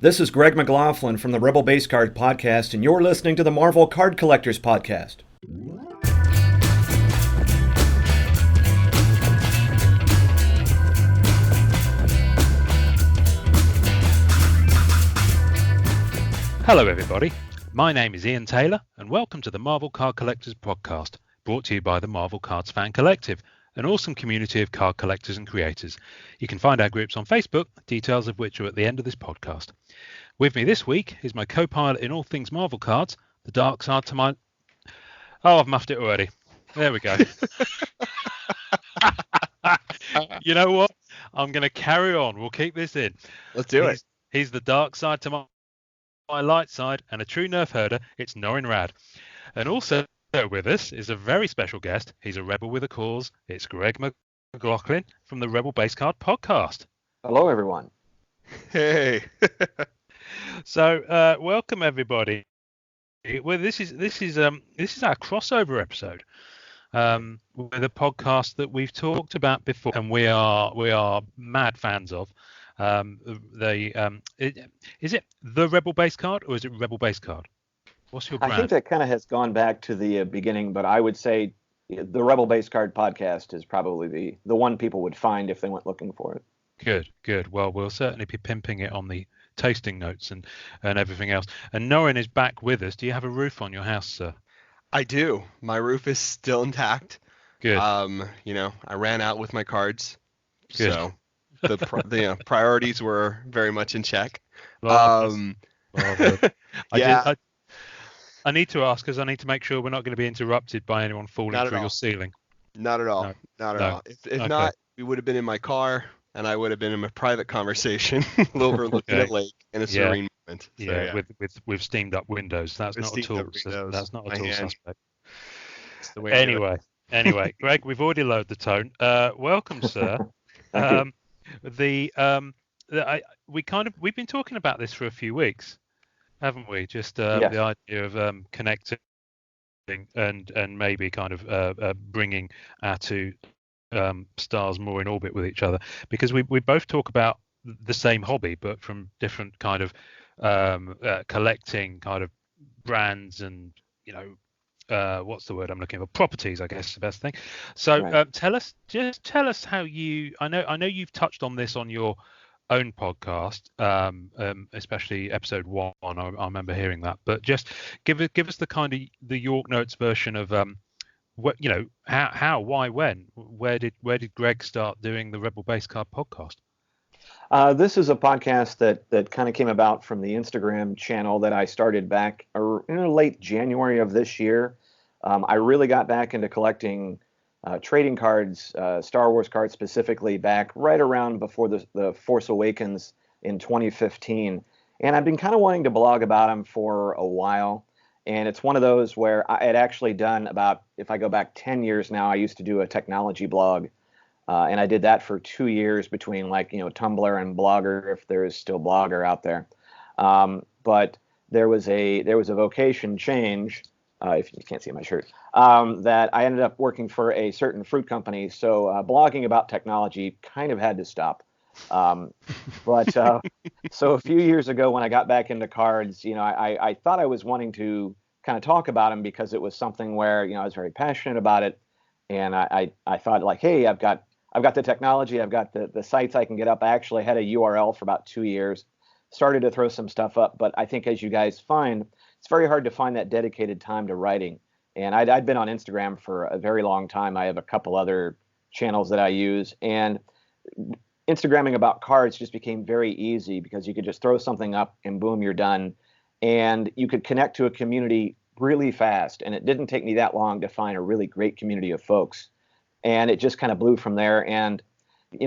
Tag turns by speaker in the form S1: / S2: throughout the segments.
S1: This is Greg McLaughlin from the Rebel Base Card Podcast, and you're listening to the Marvel Card Collectors Podcast.
S2: Hello everybody, my name is Ian Taylor and welcome to the Marvel Card Collectors Podcast, brought to you by the Marvel Cards Fan Collective, an awesome community of card collectors and creators. You can find our groups on Facebook, details of which are at the end of this podcast. With me this week is my co-pilot in all things Marvel cards, the dark side to my... Oh, I've muffed it already. There we go. You know what? I'm going to carry on. We'll keep this in.
S3: Let's do it.
S2: He's the dark side to my light side and a true nerf herder. It's Norrin Rad. And also with us is a very special guest. He's a rebel with a cause. It's Greg McLaughlin from the Rebel Base Card Podcast.
S4: Hello, everyone.
S3: Hey.
S2: So welcome everybody. Well, this is our crossover episode with a podcast that we've talked about before, and we are mad fans of. Is it the Rebel Base Card or is it Rebel Base Card? What's your brand?
S4: I think that kind of has gone back to the beginning, but I would say the Rebel Base Card Podcast is probably the one people would find if they went looking for it.
S2: Good. Well, we'll certainly be pimping it on the tasting notes and everything else. And Norrin is back with us. Do you have a roof on your house, sir?
S3: I do. My roof is still intact.
S2: Good.
S3: I ran out with my cards.
S2: Good.
S3: So the priorities were very much in check.
S2: I need to ask because I need to make sure we're not going to be interrupted by anyone falling through your ceiling.
S3: Not at all.
S2: No.
S3: Not at
S2: No.
S3: all. If not, we would have been in my car and I would have been in a private conversation overlooking a lake in a serene moment. So,
S2: with steamed up windows. That's
S3: With
S2: not at all.
S3: steamed up windows,
S2: That's not at all suspect.
S3: it's the way I do it.
S2: Anyway, Greg, we've already lowered the tone. Welcome, sir. We've been talking about this for a few weeks, haven't we? Just
S4: Yes.
S2: the idea of connecting and maybe kind of bringing our two stars more in orbit with each other, because we both talk about the same hobby but from different kind of collecting kind of brands and what's the word I'm looking for? Properties, I guess is the best thing. So
S4: Right.
S2: tell us how you. I know you've touched on this on your own podcast, especially episode 1. I remember hearing that. But just give us the kind of the York Notes version of what how, why, when, where did Greg start doing the Rebel Base Card podcast?
S4: This is a podcast that kind of came about from the Instagram channel that I started back in late January of this year. I really got back into collecting trading cards, Star Wars cards specifically, back right around before the Force Awakens in 2015. And I've been kind of wanting to blog about them for a while. And it's one of those where I had actually done if I go back 10 years now, I used to do a technology blog. And I did that for 2 years between Tumblr and Blogger, if there is still Blogger out there. But there was a vocation change, if you can't see my shirt, that I ended up working for a certain fruit company. So blogging about technology kind of had to stop. So a few years ago when I got back into cards, I thought I was wanting to kind of talk about them because it was something where, I was very passionate about it. And I thought like, hey, I've got the technology, I've got the sites I can get up. I actually had a URL for about 2 years, started to throw some stuff up. But I think as you guys find, it's very hard to find that dedicated time to writing. And I'd been on Instagram for a very long time. I have a couple other channels that I use. And Instagramming about cards just became very easy because you could just throw something up and boom, you're done. And you could connect to a community really fast. And it didn't take me that long to find a really great community of folks. And it just kind of blew from there. And,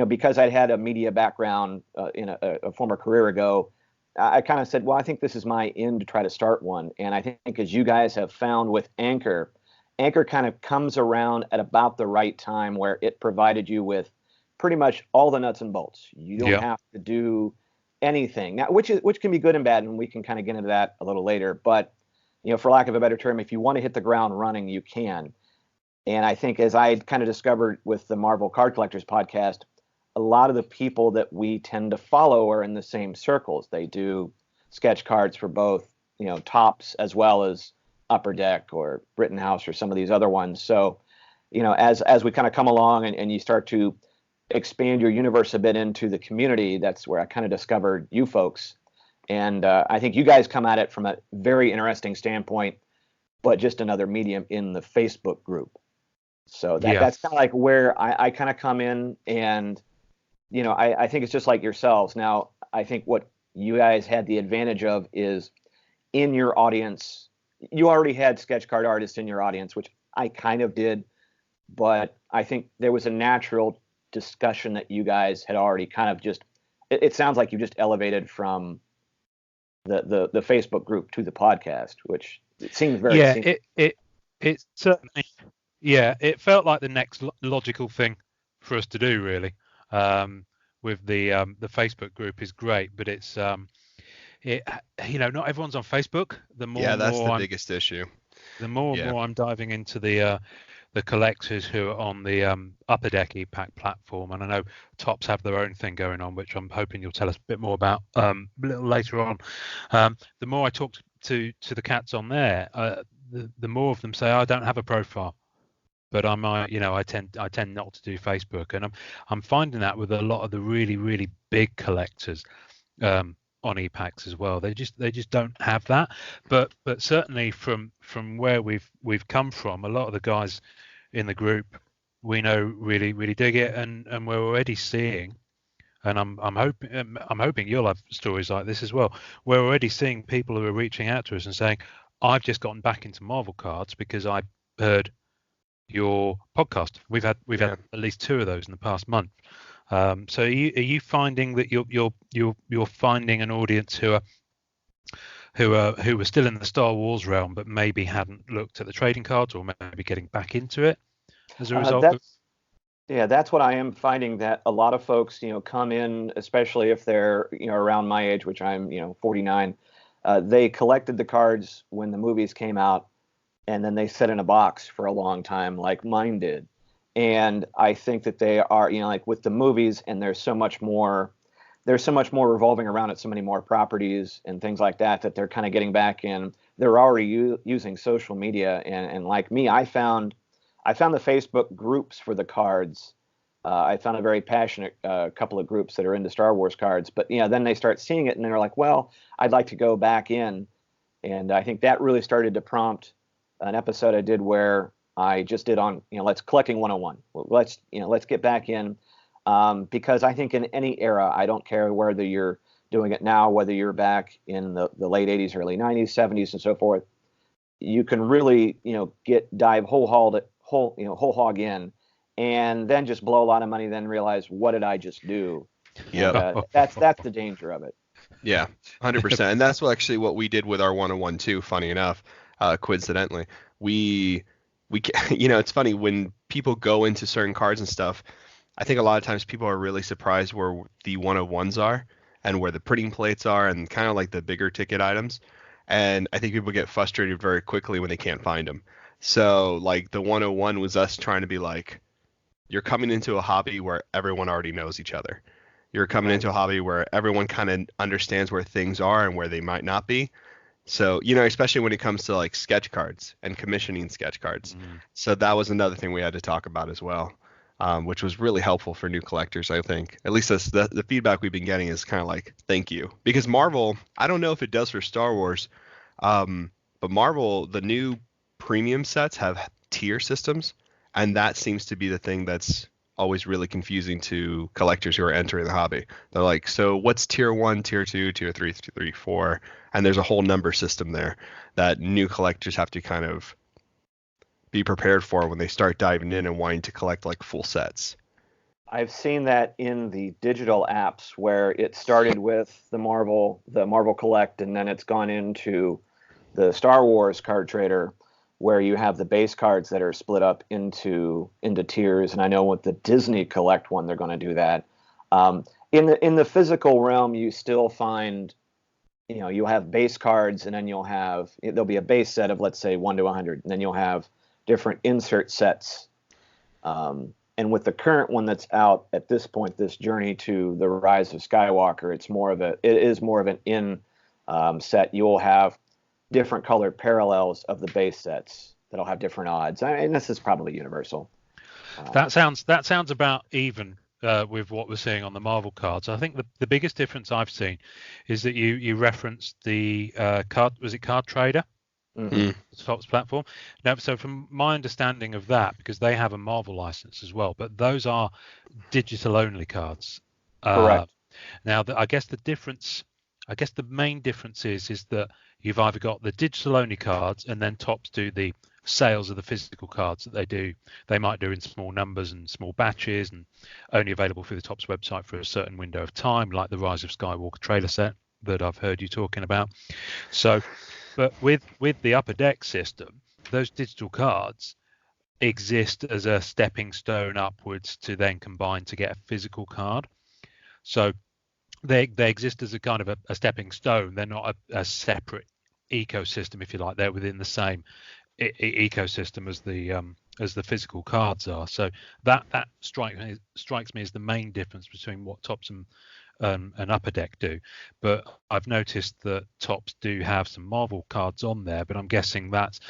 S4: because I'd had a media background in a former career ago, I kind of said, well, I think this is my in to try to start one. And I think as you guys have found with Anchor kind of comes around at about the right time where it provided you with pretty much all the nuts and bolts. You don't have to do anything now, which can be good and bad. And we can kind of get into that a little later. But, for lack of a better term, if you want to hit the ground running, you can. And I think as I kind of discovered with the Marvel Card Collectors Podcast, a lot of the people that we tend to follow are in the same circles. They do sketch cards for both, Tops as well as Upper Deck or Rittenhouse or some of these other ones. So, as we kind of come along and you start to expand your universe a bit into the community, that's where I kind of discovered you folks. And I think you guys come at it from a very interesting standpoint, but just another medium in the Facebook group. So that's kind of like where I kind of come in. And, I think it's just like yourselves. Now, I think what you guys had the advantage of is in your audience, you already had sketch card artists in your audience, which I kind of did. But I think there was a natural discussion that you guys had already kind of just, it sounds like you just elevated from the Facebook group to the podcast, which it seems very
S2: it certainly, it felt like the next logical thing for us to do, really. With the Facebook group is great, but it's not everyone's on Facebook.
S3: That's the biggest issue.
S2: The more and more I'm diving into the collectors who are on the Upper Deck EPAC platform, and I know Tops have their own thing going on, which I'm hoping you'll tell us a bit more about a little later on. The more I talk to the cats on there, the more of them say, I don't have a profile, but I might, I tend not to do Facebook, and I'm finding that with a lot of the really, really big collectors on EPACs as well. They just don't have that. But certainly from where we've come from, a lot of the guys in the group we know really, really dig it, and we're already seeing, and I'm hoping you'll have stories like this as well. We're already seeing people who are reaching out to us and saying, I've just gotten back into Marvel cards because I heard your podcast. We've had at least 2 of those in the past month. So are you finding that you're finding an audience who are still in the Star Wars realm but maybe hadn't looked at the trading cards, or maybe getting back into it as a result?
S4: That's what I am finding, that a lot of folks come in, especially if they're around my age, which I'm 49. They collected the cards when the movies came out, and then they sat in a box for a long time, like mine did. And I think that they are, like with the movies, and there's so much more revolving around it, so many more properties and things like that they're kind of getting back in. They're already using social media, and like me, I found the Facebook groups for the cards. I found a very passionate couple of groups that are into Star Wars cards, but then they start seeing it and they're like, well, I'd like to go back in. And I think that really started to prompt an episode I did where I just did on, let's collecting 101. Let's get back in, because I think in any era, I don't care whether you're doing it now, whether you're back in the late 80s, early 90s, 70s, and so forth, you can really, dive whole hog in, and then just blow a lot of money, then realize, what did I just do?
S3: Yeah,
S4: that's the danger of it.
S3: Yeah, 100%. And that's what we did with our 101 too. Funny enough, coincidentally, we it's funny when people go into certain cards and stuff. I think a lot of times people are really surprised where the 101s are and where the printing plates are, and kind of like the bigger ticket items. And I think people get frustrated very quickly when they can't find them. So like the 101 was us trying to be like, you're coming into a hobby where everyone already knows each other. You're coming into a hobby where everyone kind of understands where things are and where they might not be. So, especially when it comes to like sketch cards and commissioning sketch cards. So that was another thing we had to talk about as well, which was really helpful for new collectors, I think. At least the feedback we've been getting is kind of like, thank you. Because Marvel, I don't know if it does for Star Wars, but Marvel, the new premium sets have tier systems. And that seems to be the thing that's always really confusing to collectors who are entering the hobby. They're like, so what's tier 1, tier 2, tier 3, tier 3, 4? And there's a whole number system there that new collectors have to kind of be prepared for when they start diving in and wanting to collect like full sets.
S4: I've seen that in the digital apps where it started with the Marvel Collect, and then it's gone into the Star Wars card trader, where you have the base cards that are split up into tiers. And I know with the Disney Collect one, they're going to do that. In the physical realm, you still find, you'll have base cards, and then there'll be a base set of, let's say, 1 to 100, and then you'll have different insert sets. And with the current one that's out at this point, this Journey to the Rise of Skywalker, it is more of an in set, you'll have different colored parallels of the base sets that'll have different odds. And this is probably universal.
S2: That sounds about even with what we're seeing on the Marvel cards. I think the biggest difference I've seen is that you referenced the card Trader,
S4: Mm-hmm.
S2: the Topps platform. Now, so from my understanding of that, because they have a Marvel license as well, but those are digital only cards.
S4: Correct.
S2: Now, I guess the main difference is that you've either got the digital only cards, and then Topps do the sales of the physical cards that they do. They might do in small numbers and small batches, and only available through the Topps website for a certain window of time, like the Rise of Skywalker trailer set that I've heard you talking about. So, but with the Upper Deck system, those digital cards exist as a stepping stone upwards to then combine to get a physical card. So they exist as a kind of a stepping stone. They're not a separate ecosystem, if you like. They're within the same ecosystem as the physical cards are. So that strikes me as the main difference between what Topps and Upper Deck do. But I've noticed that Topps do have some Marvel cards on there, but I'm guessing that's,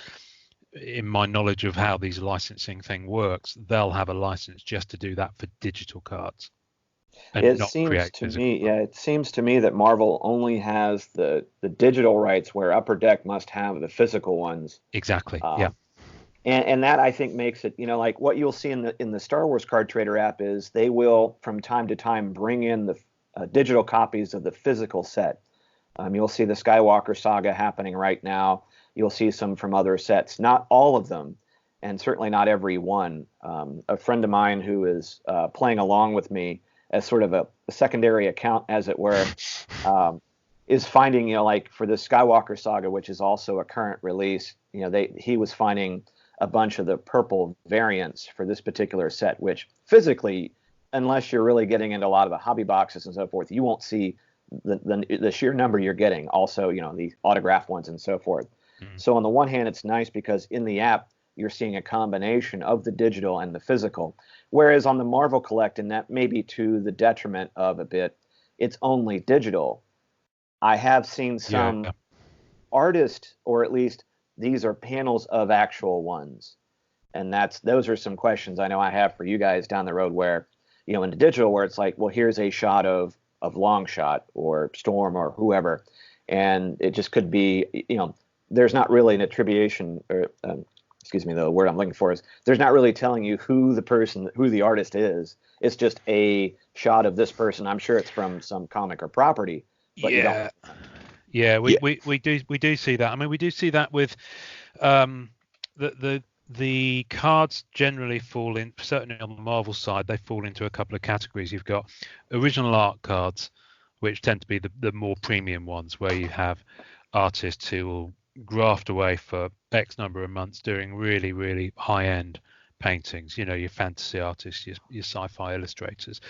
S2: in my knowledge of how these licensing thing works, they'll have a license just to do that for digital cards.
S4: It seems to me that Marvel only has the digital rights, where Upper Deck must have the physical ones.
S2: Exactly. Yeah.
S4: And that, I think, makes it, like what you'll see in the Star Wars Card Trader app is they will from time to time bring in the digital copies of the physical set. You'll see the Skywalker saga happening right now. You'll see some from other sets, not all of them, and certainly not every one. A friend of mine who is playing along with me as sort of a secondary account, as it were, is finding, like for the Skywalker saga, which is also a current release, he was finding a bunch of the purple variants for this particular set, which physically, unless you're really getting into a lot of the hobby boxes and so forth, you won't see the sheer number you're getting. Also, the autograph ones and so forth. Mm-hmm. So on the one hand, it's nice because in the app, you're seeing a combination of the digital and the physical. Whereas on the Marvel Collect, and that may be to the detriment of a bit, it's only digital. I have seen some artists, or at least these are panels of actual ones. And those are some questions I know I have for you guys down the road where, in the digital, where it's like, well, here's a shot of Longshot or Storm or whoever. And it just could be, there's not really an attribution, or the word I'm looking for is, there's not really telling you who the artist is. It's just a shot of this person. I'm sure it's from some comic or property, but you don't.
S2: Yeah, we do see that. I mean, we do see that with the cards generally fall in, certainly on the Marvel side, they fall into a couple of categories. You've got original art cards, which tend to be the more premium ones, where you have artists who will graft away for X number of months doing really, really high-end paintings. Your fantasy artists, your sci-fi illustrators,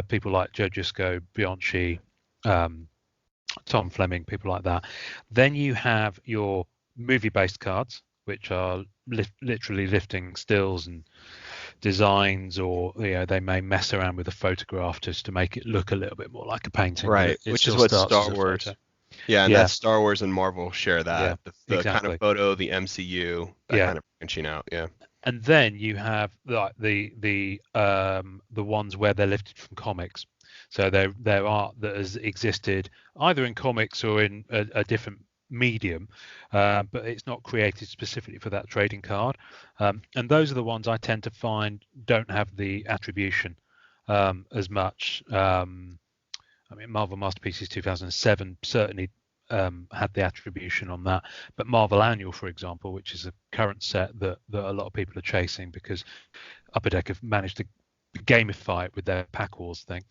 S2: people like Joe Jusko, Bianchi, Tom Fleming, people like that. Then you have your movie-based cards, which are literally lifting stills and designs, or they may mess around with a photograph just to make it look a little bit more like a painting.
S3: Right, which is what Star Wars. And that's Star Wars and Marvel share that. The exactly. Kind of photo, the MCU, that kind of branching out. Yeah.
S2: And then you have the ones where they're lifted from comics. So they're art that has existed either in comics or in a different medium, but it's not created specifically for that trading card. And those are the ones I tend to find don't have the attribution as much. I mean, Marvel Masterpieces 2007 certainly had the attribution on that, but Marvel Annual, for example, which is a current set that a lot of people are chasing because Upper Deck have managed to gamify it with their Pack Wars thing.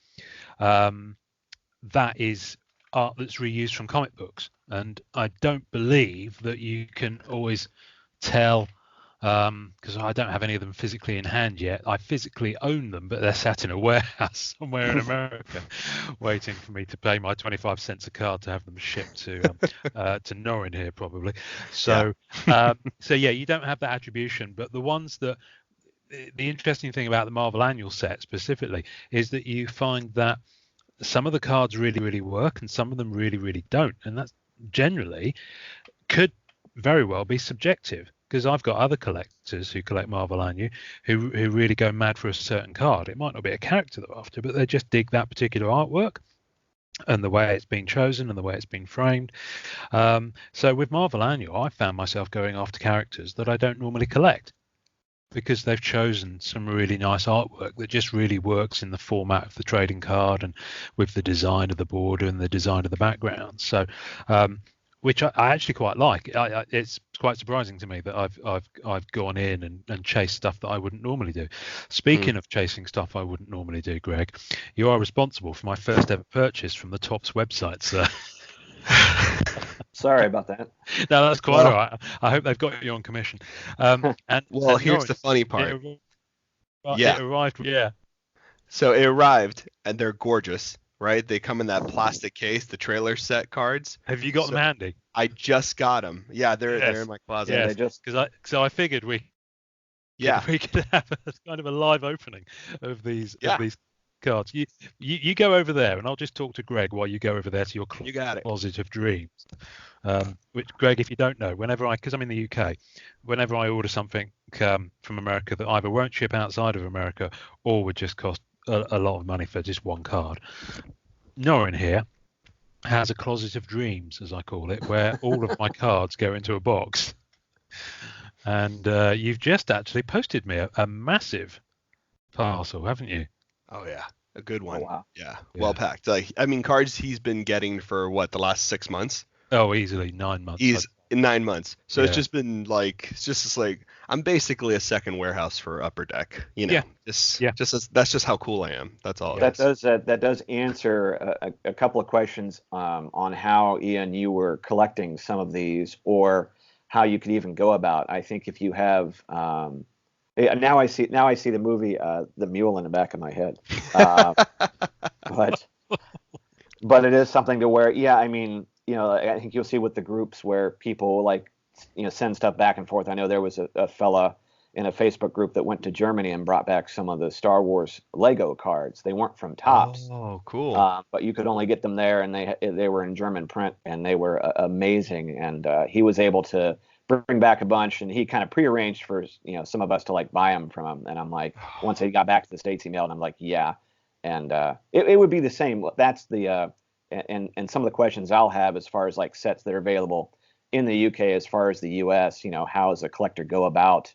S2: That is art that's reused from comic books, and I don't believe that you can always tell, because I don't have any of them physically in hand yet. I physically own them, but they're sat in a warehouse somewhere in America waiting for me to pay my 25 cents a card to have them shipped to Norrin here probably. So you don't have that attribution, but the ones that, the interesting thing about the Marvel Annual set specifically is that you find that some of the cards really, really work and some of them really, really don't. And generally could very well be subjective, because I've got other collectors who collect Marvel Annu who really go mad for a certain card. It might not be a character they're after, but they just dig that particular artwork and the way it's been chosen and the way it's been framed. So with Marvel Annual, I found myself going after characters that I don't normally collect, because they've chosen some really nice artwork that just really works in the format of the trading card and with the design of the border and the design of the background. So which I actually quite like. It's quite surprising to me that I've gone in and chased stuff that I wouldn't normally do. Speaking of chasing stuff I wouldn't normally do, Greg, you are responsible for my first ever purchase from the Topps website, sir.
S4: Sorry about that.
S2: No, that's quite all right. I hope they've got you on commission. And
S3: here's the funny part.
S2: It arrived. Yeah.
S3: So it arrived, and they're gorgeous, right? They come in that plastic case, the trailer set cards.
S2: Have you got them handy?
S3: I just got them. Yeah, they're in my closet.
S2: Yeah, because I figured we could have a kind of a live opening of these cards. You go over there, and I'll just talk to Greg while you go over there to your closet of dreams. Which, Greg, if you don't know, because I'm in the UK, whenever I order something from America that either won't ship outside of America or would just cost a lot of money for just one card, Nora in here has a closet of dreams, as I call it, where all of my cards go into a box. And you've just actually posted me a massive parcel, haven't you?
S3: Oh yeah, a good one.
S4: Oh, wow.
S3: Yeah, well packed. Cards he's been getting for the last 6 months.
S2: Oh, easily 9 months.
S3: He's in 9 months. So it's just been I'm basically a second warehouse for Upper Deck. That's just how cool I am. That's all.
S4: That does answer a couple of questions on how, Ian, you were collecting some of these, or how you could even go about. I think if you have now I see the movie The Mule in the back of my head, but it is something to where I think you'll see with the groups where people send stuff back and forth. I know there was a fella in a Facebook group that went to Germany and brought back some of the Star Wars Lego cards. They weren't from Topps.
S3: Oh, cool.
S4: But you could only get them there, and they were in German print, and they were amazing. And he was able to bring back a bunch, and he kind of prearranged for some of us to buy them from him. And I'm like, once he got back to the States, he mailed. I'm like, yeah. And it would be the same. That's the and some of the questions I'll have as far as sets that are available in the UK, as far as the US, how does a collector go about,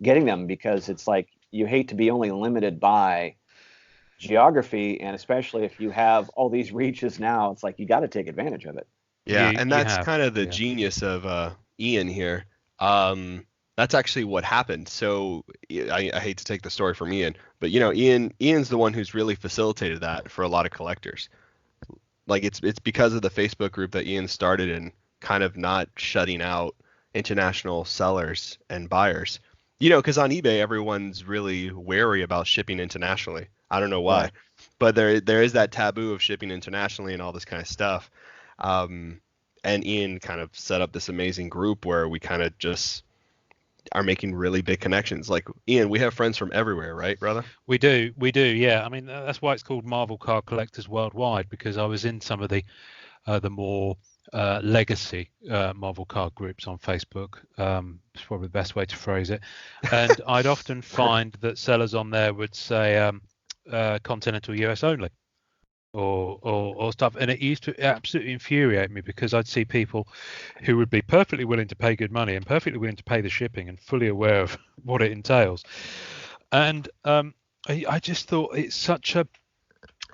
S4: getting them? Because it's you hate to be only limited by geography, and especially if you have all these reaches now, it's you got to take advantage of it.
S3: Yeah, and that's kind of the genius of Ian here. That's actually what happened. So I hate to take the story from Ian, but Ian's the one who's really facilitated that for a lot of collectors. It's because of the Facebook group that Ian started, and kind of not shutting out international sellers and buyers. Because on eBay everyone's really wary about shipping internationally. I don't know why,
S4: right.
S3: But there is that taboo of shipping internationally and all this kind of stuff. And Ian kind of set up this amazing group where we kind of just are making really big connections. Ian, we have friends from everywhere, right, brother?
S2: We do, yeah. I mean, that's why it's called Marvel Card Collectors Worldwide, because I was in some of the more legacy Marvel card groups on Facebook. It's probably the best way to phrase it. And I'd often find that sellers on there would say continental US only, or stuff, and it used to absolutely infuriate me, because I'd see people who would be perfectly willing to pay good money and perfectly willing to pay the shipping and fully aware of what it entails. And I just thought it's such a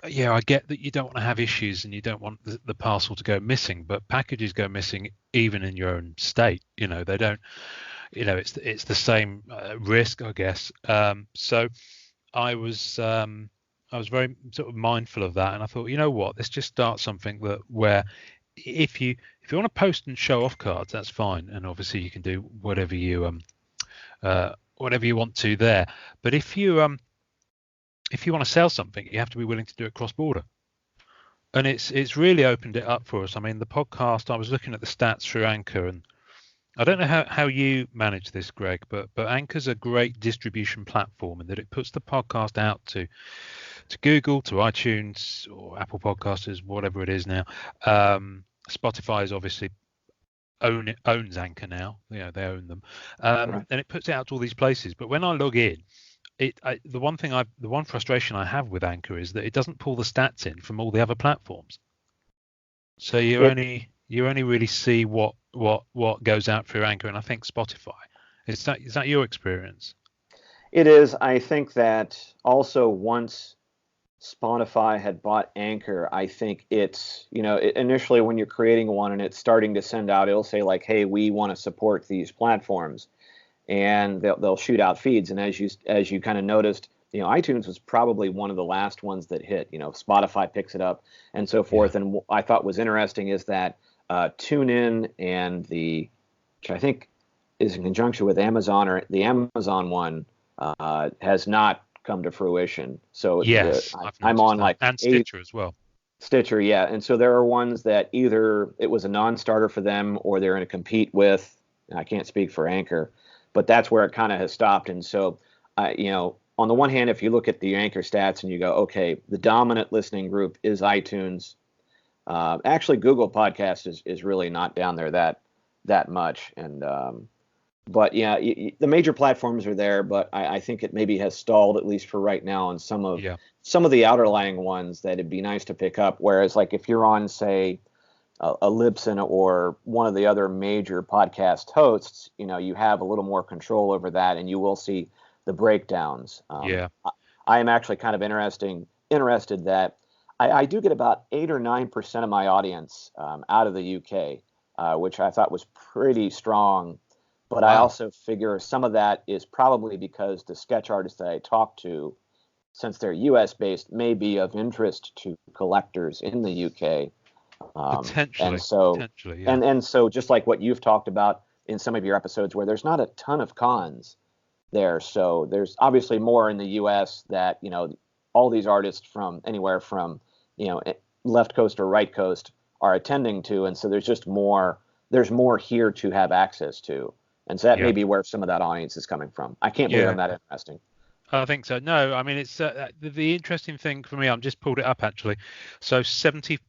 S2: I get that you don't want to have issues and you don't want the parcel to go missing, but packages go missing even in your own state. They don't. It's the same risk, I guess. So I was very sort of mindful of that, and I thought, what, let's just start something where if you want to post and show off cards, that's fine, and obviously you can do whatever you want to there. But if you want to sell something, you have to be willing to do it cross border, and it's really opened it up for us. I mean, the podcast, I was looking at the stats through Anchor, and I don't know how you manage this, Greg, but Anchor's a great distribution platform in that it puts the podcast out to to Google, to iTunes or Apple Podcasters, whatever it is now. Spotify is obviously owns Anchor now. They own them,
S4: Right.
S2: and it puts it out to all these places. But when I log in, the one frustration I have with Anchor is that it doesn't pull the stats in from all the other platforms. So you only really see what goes out through Anchor, and I think Spotify. Is that your experience?
S4: It is. I think that also once Spotify had bought Anchor, I think it's, initially when you're creating one and it's starting to send out, it'll say like, hey, we want to support these platforms, and they'll shoot out feeds. And as you kind of noticed, iTunes was probably one of the last ones that hit. Spotify picks it up and so forth. Yeah. And what I thought was interesting is that TuneIn and which I think is in conjunction with Amazon, or the Amazon one has not come to fruition. So
S2: yes,
S4: I'm on that.
S2: And Stitcher as well.
S4: Stitcher, yeah. And so there are ones that either it was a non-starter for them or they're going to compete with. I can't speak for Anchor, but that's where it kind of has stopped. And so, on the one hand, if you look at the Anchor stats and you go, okay, the dominant listening group is iTunes. Actually, Google Podcast is really not down there that much. And but yeah, the major platforms are there, but I think it maybe has stalled, at least for right now, on some of the outerlying ones that it'd be nice to pick up. Whereas, like if you're on, say, a Libsyn or one of the other major podcast hosts, you have a little more control over that, and you will see the breakdowns. I am actually kind of interested that I do get about 8 or 9% of my audience out of the UK, which I thought was pretty strong. But wow. I also figure some of that is probably because the sketch artists that I talk to, since they're U.S. based, may be of interest to collectors in the UK.
S2: Potentially.
S4: And so just like what you've talked about in some of your episodes, where there's not a ton of cons there. So there's obviously more in the U.S. that, all these artists from anywhere from, left coast or right coast are attending to. And so there's more here to have access to. And so that may be where some of that audience is coming from. I can't believe I'm that interesting.
S2: I think so. No, I mean, it's the interesting thing for me. I've just pulled it up actually. So 74%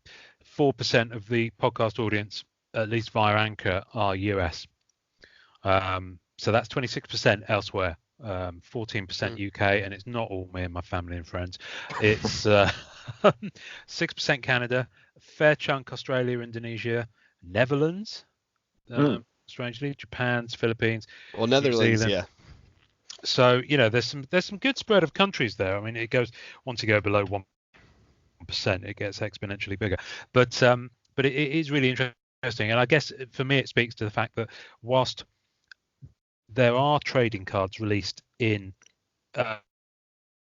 S2: of the podcast audience, at least via Anchor, are US. So that's 26% elsewhere, 14% UK, and it's not all me and my family and friends. It's 6% Canada, a fair chunk Australia, Indonesia, Netherlands. Strangely, Japan's, Philippines,
S3: well, Netherlands, yeah.
S2: So there's some good spread of countries there. I mean, it goes once you go below 1%, it gets exponentially bigger. But it is really interesting, and I guess for me it speaks to the fact that whilst there are trading cards released in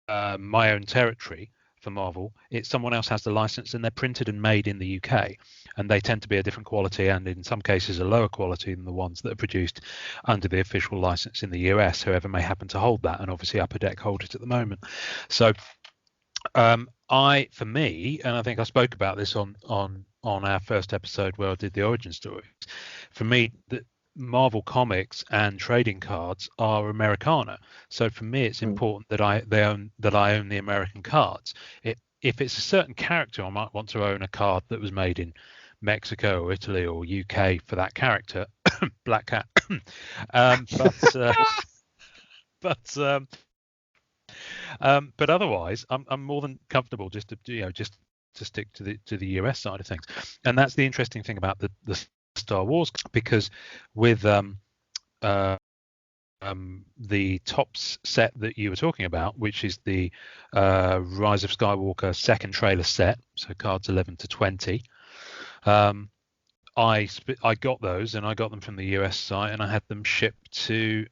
S2: my own territory for Marvel, someone else has the license and they're printed and made in the UK, and they tend to be a different quality and in some cases a lower quality than the ones that are produced under the official license in the US, whoever may happen to hold that, and obviously Upper Deck hold it at the moment. So for me, and I think I spoke about this on our first episode where I did the origin stories, for me the Marvel Comics and trading cards are Americana. So for me, it's important that I own the American cards. If it's a certain character, I might want to own a card that was made in Mexico or Italy or UK for that character. Black Cat. But otherwise, I'm more than comfortable just to stick to the US side of things. And that's the interesting thing about the Star Wars, because with the Topps set that you were talking about, which is the Rise of Skywalker second trailer set, so cards 11 to 20, I got those, and I got them from the US site, and I had them shipped to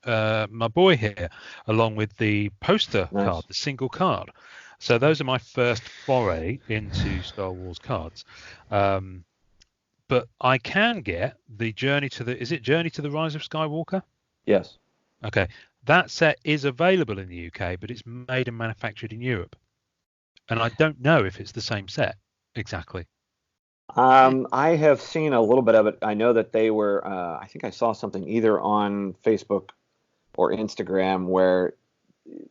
S2: my boy here, along with the poster card, the single card. So those are my first foray into Star Wars cards. But I can get the Journey to the Rise of Skywalker?
S4: Yes.
S2: Okay. That set is available in the UK, but it's made and manufactured in Europe. And I don't know if it's the same set exactly.
S4: I have seen a little bit of it. I know that they were, I think I saw something either on Facebook or Instagram where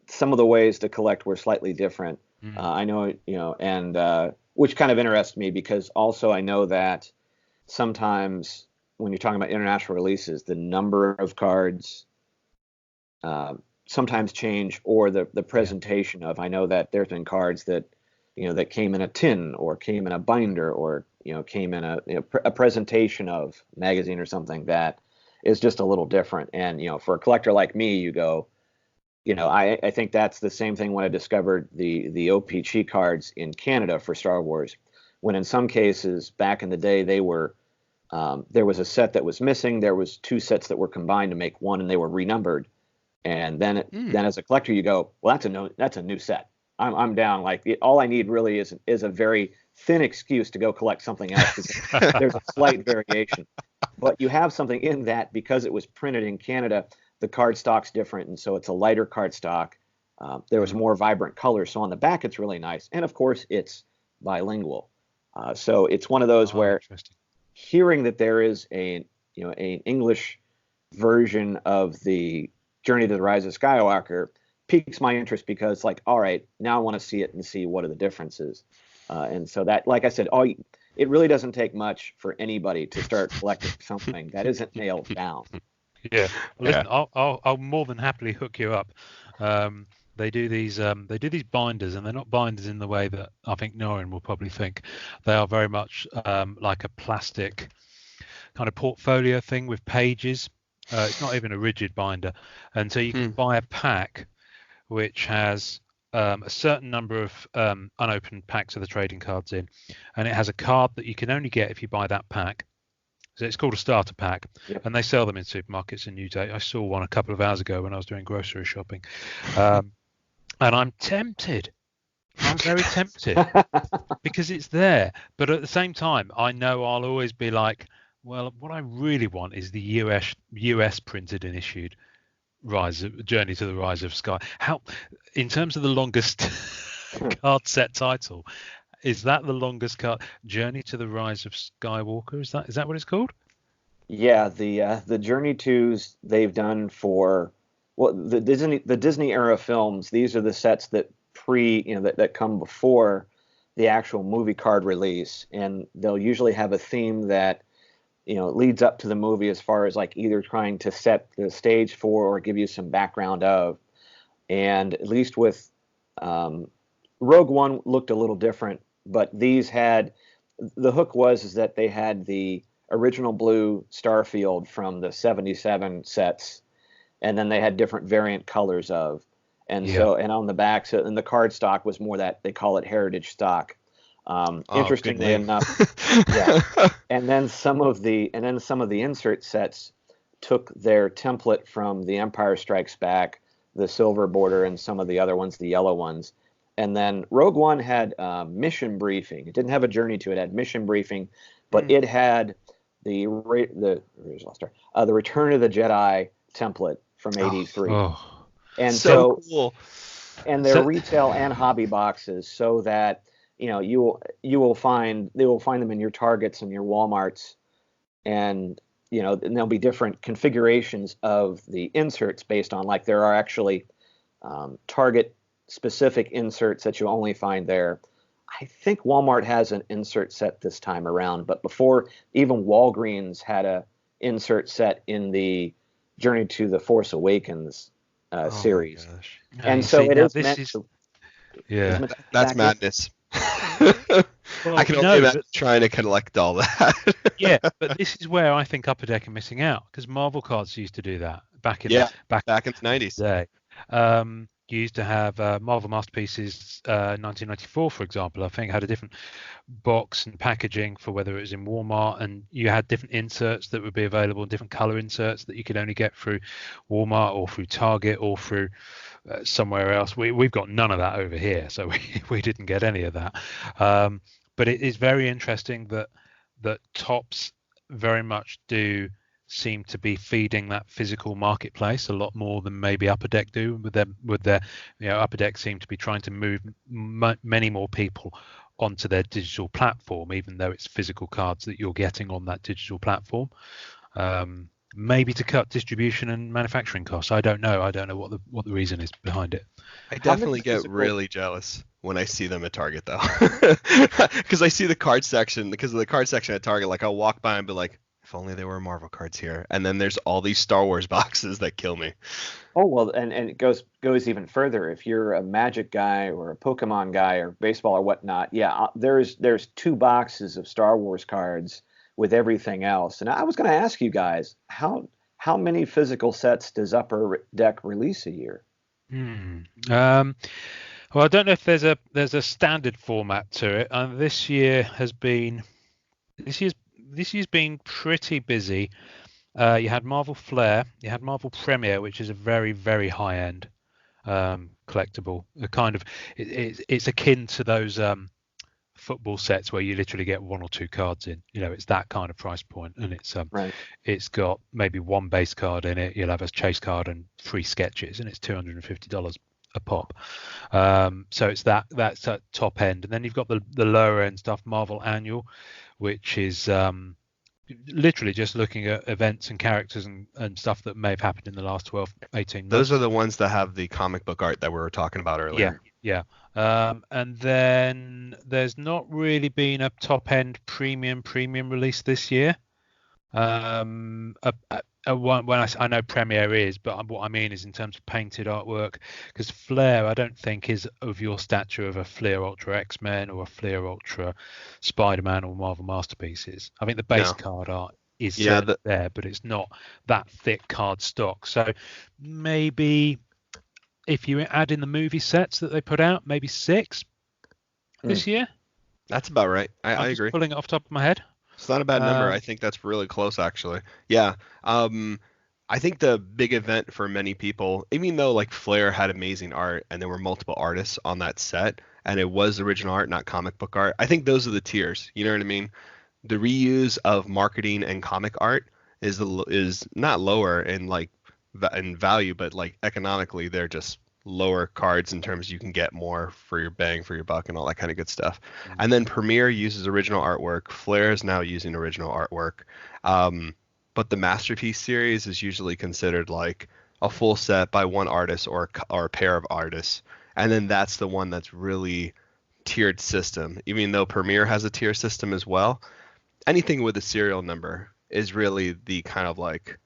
S4: some of the ways to collect were slightly different. I know, and which kind of interests me because also I know that sometimes when you're talking about international releases, the number of cards sometimes change, or the presentation of. I know that there's been cards that that came in a tin, or came in a binder, or came in a presentation of magazine or something that is just a little different. And for a collector like me, you go, I think that's the same thing when I discovered the OPG cards in Canada for Star Wars, when in some cases back in the day they were there was a set that was missing, there was two sets that were combined to make one, and they were renumbered. And then as a collector you go, well, that's a new set. I'm down. Like all I need really is a very thin excuse to go collect something else, because there's a slight variation. But you have something in that because it was printed in Canada. The card stock's different, and so it's a lighter card stock. There was more vibrant colors, so on the back it's really nice, and of course it's bilingual. So it's one of those where hearing that there is an English version of the Journey to the Rise of Skywalker piques my interest, because all right, now I want to see it and see what are the differences. And so that, like I said, it really doesn't take much for anybody to start collecting something that isn't nailed down.
S2: Yeah, listen, I'll more than happily hook you up. They do these binders, and they're not binders in the way that I think Norrin will probably think. They are very much like a plastic kind of portfolio thing with pages. It's not even a rigid binder, and so you can buy a pack which has a certain number of unopened packs of the trading cards in, and it has a card that you can only get if you buy that pack. So it's called a starter pack, and they sell them in supermarkets in Newgate. I saw one a couple of hours ago when I was doing grocery shopping, and I'm tempted. I'm very tempted because it's there, but at the same time, I know I'll always be like, well, what I really want is the US printed and issued Journey to the Rise of Sky. How, in terms of the longest card set title, is that the longest card? Journey to the Rise of Skywalker. Is that what it's called?
S4: Yeah, the Journey twos they've done for the Disney era films. These are the sets that that come before the actual movie card release, and they'll usually have a theme that leads up to the movie, as far as either trying to set the stage for or give you some background of. And at least with Rogue One looked a little different, but these had, the hook is that they had the original blue Starfield from the 77 sets, and then they had different variant colors of, and so, and on the back, so, and the card stock was more that they call it heritage stock. Interestingly enough, yeah. And then some of the insert sets took their template from The Empire Strikes Back, the silver border, and some of the other ones, the yellow ones. And then Rogue One had mission briefing. It didn't have a journey to it. It had mission briefing, but it had the Return of the Jedi template from '83. And so cool. And they're retail and hobby boxes, so that they will find them in your Targets and your Walmarts, and and there'll be different configurations of the inserts based on, there are actually Target specific inserts that you only find there. I think Walmart has an insert set this time around, but before, even Walgreens had a insert set in the Journey to the Force Awakens series. And so it is meant to.
S3: Yeah, that's madness. Well, I can only imagine trying to collect all that.
S2: Yeah, but this is where I think Upper Deck are missing out, because Marvel cards used to do that back in
S3: the 90s.
S2: Day. You used to have Marvel Masterpieces 1994, for example. I think had a different box and packaging for whether it was in Walmart, and you had different inserts that would be available, different color inserts that you could only get through Walmart or through Target or through somewhere else. We've got none of that over here, so we didn't get any of that. But it is very interesting that Topps very much do seem to be feeding that physical marketplace a lot more than maybe Upper Deck do with their Upper Deck seem to be trying to move many more people onto their digital platform, even though it's physical cards that you're getting on that digital platform. Maybe to cut distribution and manufacturing costs. I don't know what the reason is behind it.
S3: I definitely get really jealous when I see them at Target, though, because I see the card section. Because of the card section at Target, like I'll walk by and be like, if only there were Marvel cards here. And then there's all these Star Wars boxes that kill me.
S4: Oh well, and it goes even further. If you're a Magic guy or a Pokemon guy or baseball or whatnot, yeah, there's 2 boxes of Star Wars cards with everything else. And I was going to ask you guys, how many physical sets does Upper Deck release a year?
S2: Well, I don't know if there's a standard format to it. This year's been pretty busy. You had Marvel Flair, you had Marvel Premiere, which is a very, very high end collectible. It's akin to those football sets where you literally get 1 or 2 cards in. It's that kind of price point, and it's got maybe 1 base card in it. You'll have a chase card and 3 sketches, and it's $250 a pop. So it's that's at top end, and then you've got the lower end stuff, Marvel Annual, which is literally just looking at events and characters and stuff that may have happened in the last 12, 18 months.
S3: Those are the ones that have the comic book art that we were talking about earlier.
S2: Yeah. And then there's not really been a top end premium release this year. When I know Premiere is, but what I mean is in terms of painted artwork, because Flair I don't think is of your stature of a Flair Ultra X-Men or a Flair Ultra Spider-Man or Marvel Masterpieces. I think the base card art is there, but it's not that thick card stock. So maybe if you add in the movie sets that they put out, maybe 6 this year.
S3: That's about right. I agree.
S2: Pulling it off the top of my head.
S3: It's not a bad number. I think that's really close, actually. Yeah. I think the big event for many people, even though like Flair had amazing art and there were multiple artists on that set and it was original art, not comic book art, I think those are the tiers. You know what I mean? The reuse of marketing and comic art is not lower in value, but like economically they're just lower cards in terms you can get more for your bang for your buck and all that kind of good stuff. And then Premiere uses original artwork. Flair is now using original artwork. But the Masterpiece series is usually considered like a full set by one artist or a pair of artists. And then that's the one that's really tiered system. Even though Premiere has a tier system as well, anything with a serial number is really the kind of like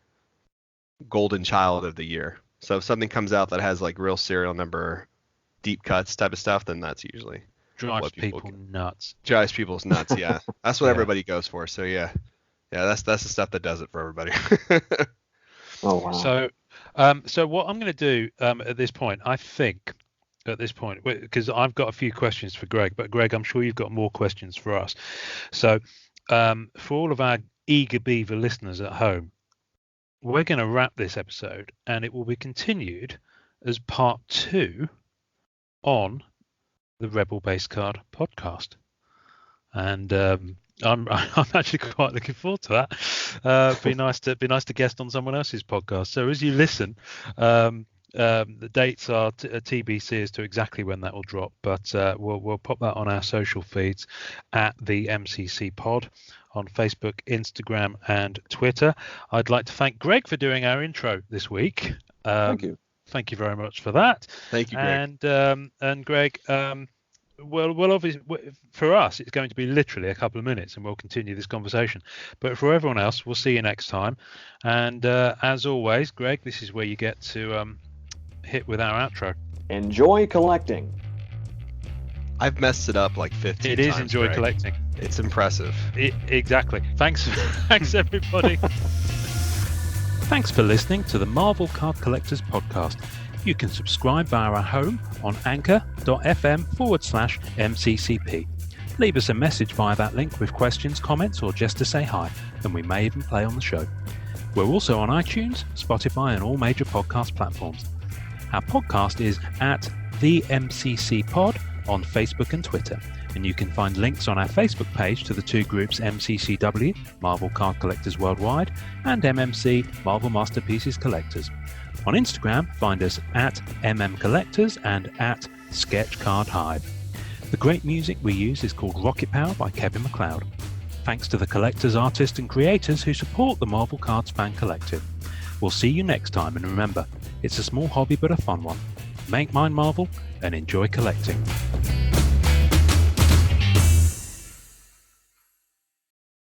S3: golden child of the year. So if something comes out that has like real serial number, deep cuts type of stuff, then that's usually
S2: drives people nuts.
S3: Drives people's nuts, yeah. That's what everybody goes for. So yeah, that's the stuff that does it for everybody.
S4: Oh wow.
S2: So what I'm going to do at this point, because I've got a few questions for Greg, but Greg, I'm sure you've got more questions for us. So for all of our eager beaver listeners at home, we're going to wrap this episode and it will be continued as part 2 on the Rebel Base Card podcast. And I'm actually quite looking forward to that. Be nice to guest on someone else's podcast. So as you listen, the dates are TBC as to exactly when that will drop, but we'll pop that on our social feeds at the MCC Pod on Facebook, Instagram, and Twitter. I'd like to thank Greg for doing our intro this week.
S4: Thank you.
S2: Thank you very much for that.
S3: Thank you, Greg.
S2: And Greg, well, obviously for us, it's going to be literally a couple of minutes, and we'll continue this conversation. But for everyone else, we'll see you next time. And as always, Greg, this is where you get to hit with our outro.
S4: Enjoy collecting.
S3: I've messed it up like 15 times.
S2: It is enjoy
S3: Greg.
S2: Collecting.
S3: It's impressive.
S2: Exactly. Thanks everybody. Thanks for listening to the Marvel Card Collectors podcast. You can subscribe via our home on anchor.fm/MCCP. Leave us a message via that link with questions, comments, or just to say hi, and we may even play on the show. We're also on iTunes, Spotify, and all major podcast platforms. Our podcast is at the MCC Pod on Facebook and Twitter, and you can find links on our Facebook page to the 2 groups MCCW, Marvel Card Collectors Worldwide, and MMC, Marvel Masterpieces Collectors. On Instagram, find us at MMCollectors and at SketchCardHive. The great music we use is called Rocket Power by Kevin MacLeod. Thanks to the collectors, artists, and creators who support the Marvel Cards Fan Collective. We'll see you next time, and remember, it's a small hobby but a fun one. Make mine Marvel and enjoy collecting.